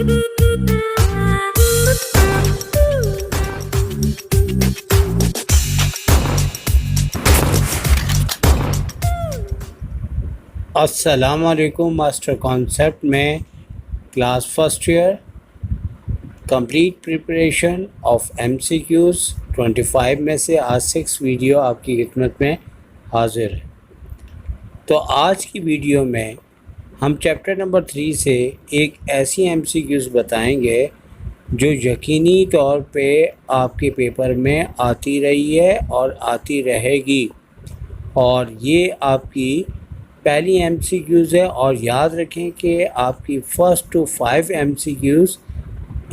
अस्सलाम वालेकुम। Master concept में class first year complete preparation of MCQs 25 में से आज 6 वीडियो आपकी खिदमत में हाजिर है। तो आज की वीडियो में हम चैप्टर नंबर 3 से एक ऐसी MCQs बताएंगे जो यकीनी तौर पे आपके पेपर में आती रही है और आती रहेगी, और ये आपकी पहली MCQs है। और याद रखें कि आपकी फ़र्स्ट टू 5 MCQs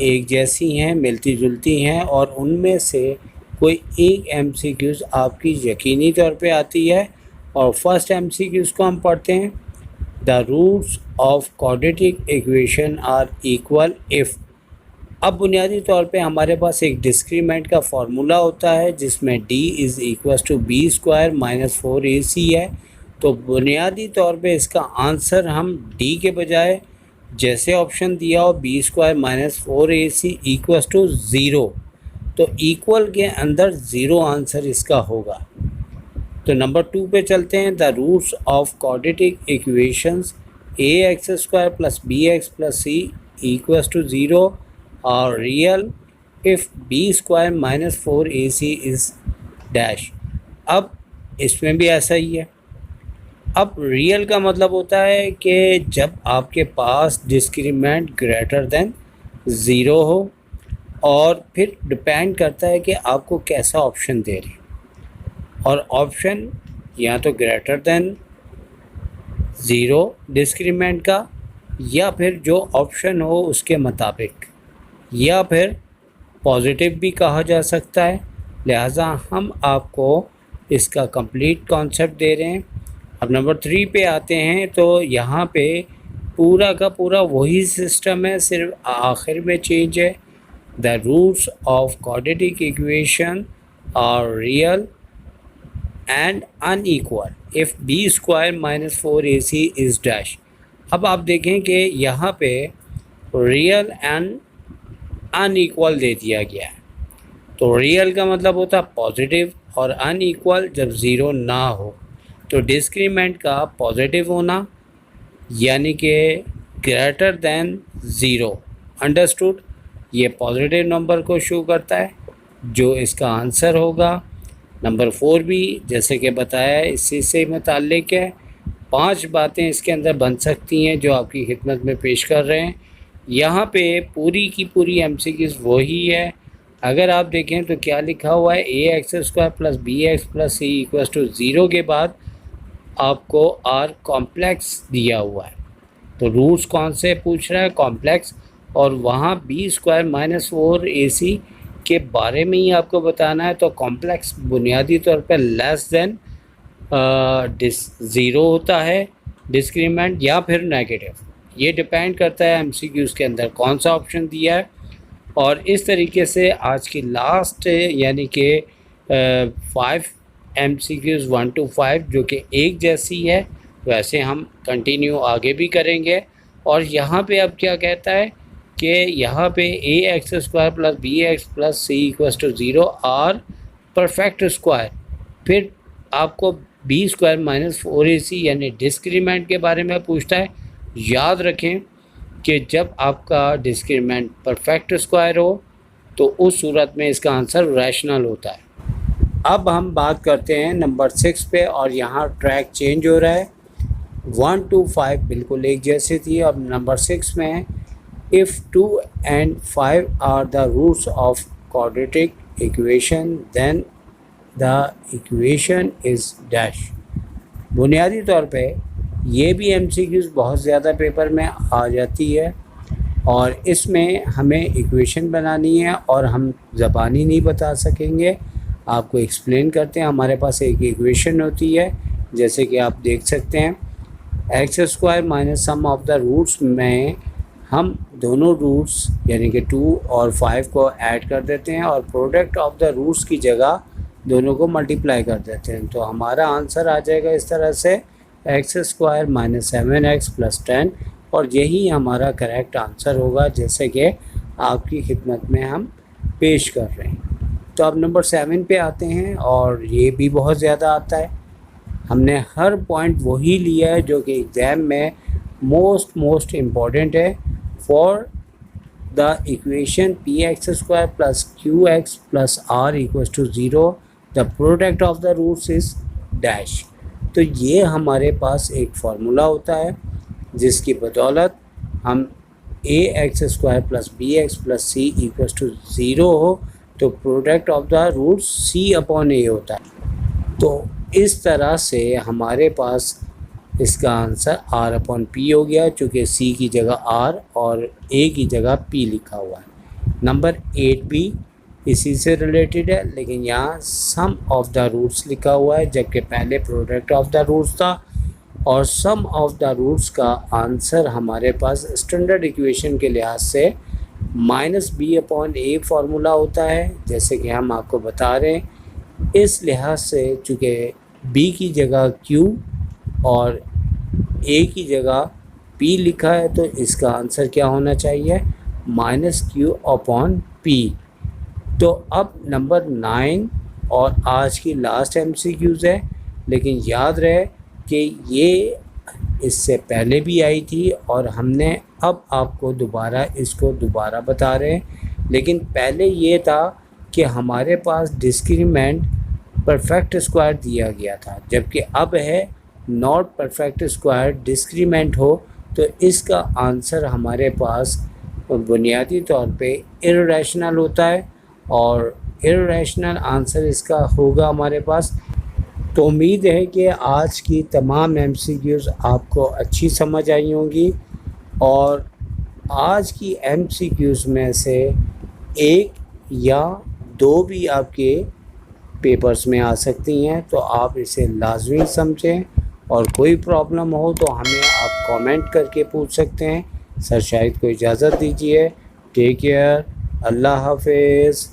एक जैसी हैं, मिलती जुलती हैं, और उनमें से कोई एक MCQs आपकी यकीनी तौर पे आती है। और फर्स्ट MCQs को हम पढ़ते हैं। The roots of quadratic equation are equal if. अब बुनियादी तौर पे हमारे पास एक डिस्क्रीमेंट का फार्मूला होता है जिसमें d is equal to B square minus 4ac है। तो बुनियादी तौर पे इसका आंसर हम d के बजाय जैसे ऑप्शन दिया हो B square minus 4ac equals to 0, तो इक्वल के अंदर 0 आंसर इसका होगा। तो नंबर 2 पे चलते हैं। The roots of quadratic equations ax square plus bx plus c equals to 0 और real if B square minus 4ac is dash. अब इसमें भी ऐसा ही है। अब रियल का मतलब होता है कि जब आपके पास डिस्क्रीमेंट ग्रेटर देन 0 हो, और फिर डिपेंड करता है कि आपको कैसा ऑप्शन दे रहे हैं। और ऑप्शन या तो ग्रेटर देन 0 डिस्क्रीमेंट का, या फिर जो ऑप्शन हो उसके मुताबिक, या फिर पॉजिटिव भी कहा जा सकता है। लिहाजा हम आपको इसका कंप्लीट कॉन्सेप्ट दे रहे हैं। अब नंबर 3 पे आते हैं। तो यहाँ पे पूरा का पूरा वही सिस्टम है, सिर्फ आखिर में चेंज है। The roots of quadratic equation are real and unequal if B square minus 4ac is dash. अब आप देखें कि यहाँ पे रियल एंड अनइक्वल दे दिया गया है। तो रियल का मतलब होता है पॉजिटिव, और अनइक्वल जब 0 ना हो। तो डिस्क्रीमेंट का पॉजिटिव होना यानी कि ग्रेटर देन 0, अंडरस्टूड। ये पॉजिटिव नंबर को शो करता है, जो इसका आंसर होगा। नंबर 4 भी जैसे कि बताया इसी से मुताल्लिक है। 5 बातें इसके अंदर बन सकती हैं जो आपकी खिदमत में पेश कर रहे हैं। यहाँ पे पूरी की पूरी MCQs वही है। अगर आप देखें तो क्या लिखा हुआ है, ax square plus bx plus c equals to 0 के बाद आपको r कॉम्प्लेक्स दिया हुआ है। तो रूट्स कौन से पूछ रहा है, कॉम्प्लेक्स, और वहाँ बी स्क्वायर माइनस 4ac के बारे में ही आपको बताना है। तो कॉम्प्लेक्स बुनियादी तौर पर लेस देन 0 होता है डिस्क्रीमेंट, या फिर नेगेटिव। ये डिपेंड करता है MCQs के अंदर कौन सा ऑप्शन दिया है। और इस तरीके से आज की लास्ट यानी कि 5 MCQs 1 to 5 जो कि एक जैसी है, वैसे हम कंटिन्यू आगे भी करेंगे। और यहाँ पे अब क्या कहता है कि यहाँ पे ax square plus bx plus c equals to 0 और परफेक्ट स्क्वायर, फिर आपको b स्क्वायर माइनस 4ac यानी डिस्क्रीमेंट के बारे में पूछता है। याद रखें कि जब आपका डिस्क्रीमेंट परफेक्ट स्क्वायर हो तो उस सूरत में इसका आंसर रैशनल होता है। अब हम बात करते हैं नंबर 6 पे, और यहाँ ट्रैक चेंज हो रहा है। 1 to 5 बिल्कुल एक जैसी थी। अब नंबर 6 में if 2 and 5 are the roots of quadratic equation then the equation is dash. बुनियादी तौर पे ये भी MCQs बहुत ज़्यादा पेपर में आ जाती है, और इसमें हमें इक्वेशन बनानी है और हम ज़बानी नहीं बता सकेंगे, आपको एक्सप्लेन करते हैं। हमारे पास एक इक्वेशन होती है जैसे कि आप देख सकते हैं, X square minus sum of the roots में हम दोनों रूट्स यानी कि 2 और 5 को ऐड कर देते हैं, और प्रोडक्ट ऑफ द रूट्स की जगह दोनों को मल्टीप्लाई कर देते हैं। तो हमारा आंसर आ जाएगा इस तरह से, x square minus 7x plus 10 और यही हमारा करेक्ट आंसर होगा, जैसे कि आपकी खिदमत में हम पेश कर रहे हैं। तो अब नंबर 7 पे आते हैं, और ये भी बहुत ज़्यादा आता है। हमने हर पॉइंट वही लिया है जो कि एग्ज़ाम में मोस्ट इम्पॉर्टेंट है। For the equation px² plus qx plus r equals to 0 the product of the roots is dash. तो ये हमारे पास एक फार्मूला होता है जिसकी बदौलत हम ax² plus bx plus c equals to 0 हो तो product of the roots c upon a होता है। तो इस तरह से हमारे पास इसका आंसर r अपॉन p हो गया, चूँकि c की जगह r और a की जगह p लिखा हुआ है। नंबर 8 भी इसी से रिलेटेड है, लेकिन यहाँ सम ऑफ द रूट्स लिखा हुआ है, जबकि पहले प्रोडक्ट ऑफ द रूट्स था। और सम ऑफ द रूट्स का आंसर हमारे पास स्टैंडर्ड इक्वेशन के लिहाज से माइनस बी अपॉन ए फार्मूला होता है, जैसे कि हम आपको बता रहे हैं। इस लिहाज से चूँकि b की जगह q और a की जगह p लिखा है, तो इसका आंसर क्या होना चाहिए, माइनस q अपॉन p। तो अब नंबर 9 और आज की लास्ट MCQs है, लेकिन याद रहे कि ये इससे पहले भी आई थी और हमने अब आपको इसको दोबारा बता रहे हैं। लेकिन पहले ये था कि हमारे पास डिस्क्रीमेंट परफेक्ट स्क्वायर दिया गया था, जबकि अब है नॉट परफेक्ट स्क्वायर डिस्क्रीमेंट हो, तो इसका आंसर हमारे पास बुनियादी तौर पे इर्रेशनल होता है, और इर्रेशनल आंसर इसका होगा हमारे पास। तो उम्मीद है कि आज की तमाम MCQs आपको अच्छी समझ आई होंगी, और आज की MCQs में से एक या दो भी आपके पेपर्स में आ सकती हैं, तो आप इसे लाजमी समझें। और कोई प्रॉब्लम हो तो हमें आप कमेंट करके पूछ सकते हैं। सर शाहिद को इजाज़त दीजिए। टेक केयर, अल्लाह हाफिज़।